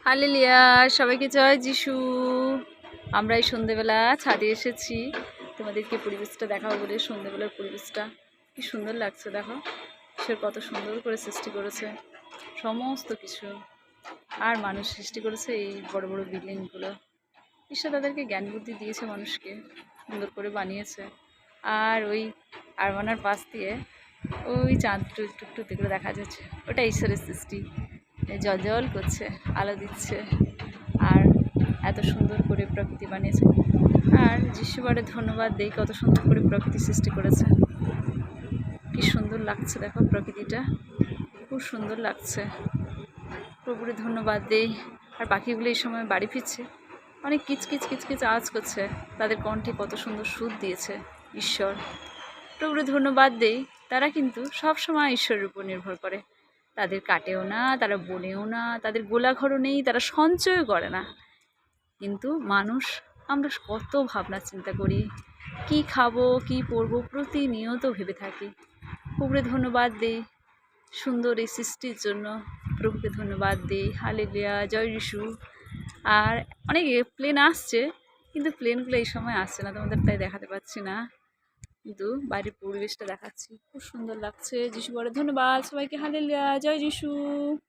Hallelujah, সবাইকে জয় যিশু। আমরা এই সন্ধেবেলা ছাদে এসেছি তোমাদেরকে পরিবেশটা দেখাবো বলে। সন্ধেবেলার পরিবেশটা কি সুন্দর লাগছে, দেখো ঈশ্বর কত সুন্দর করে সৃষ্টি করেছে সমস্ত কিছু। আর মানুষ সৃষ্টি করেছে এই বড় বড় বিল্ডিংগুলো। ঈশ্বর তাদেরকে জ্ঞান বুদ্ধি দিয়েছে, মানুষকে সুন্দর করে বানিয়েছে। আর ওই আরবানার পাশ দিয়ে ওই চাঁদ টুকটুক করে দেখা যাচ্ছে, ওটা ঈশ্বরের সৃষ্টি। জল জল করছে, আলো দিচ্ছে, আর এত সুন্দর করে প্রকৃতি বানিয়েছে। আর যিশুবারে ধন্যবাদ দেই, কত সুন্দর করে প্রকৃতি সৃষ্টি করেছে। কি সুন্দর লাগছে দেখো, প্রকৃতিটা খুব সুন্দর লাগছে। প্রভুরে ধন্যবাদ দেই। আর পাখিগুলো এই সময় বাড়ি ফিরছে, অনেক কিচকিচ কিচকিচ আওয়াজ করছে, তাদের কণ্ঠে কত সুন্দর সুর দিয়েছে ঈশ্বর। প্রভুরে ধন্যবাদ দেই। তারা কিন্তু সব সময় ঈশ্বরের উপর নির্ভর করে। তাদের কাটেও না, তারা বনেও না, তাদের গোলাঘরও নেই, তারা সঞ্চয় করে না। কিন্তু মানুষ, আমরা কত ভাবনা চিন্তা করি, কি খাবো কি পরবো প্রতিনিয়ত ভেবে থাকি। প্রভুকে ধন্যবাদ দেই সুন্দর এই সৃষ্টির জন্য। প্রভুকে ধন্যবাদ দিই। হালেলুয়া, জয় যিশু। আর অনেক প্লেন আসছে, কিন্তু প্লেনগুলো এই সময় আসছে না, তোমাদের তাই দেখাতে পাচ্ছি না, কিন্তু বাইরের পরিবেশটা দেখাচ্ছি। খুব সুন্দর লাগছে। যিশু বলে ধন্যবাদ সবাইকে। হালেলুয়া, জয় যিশু।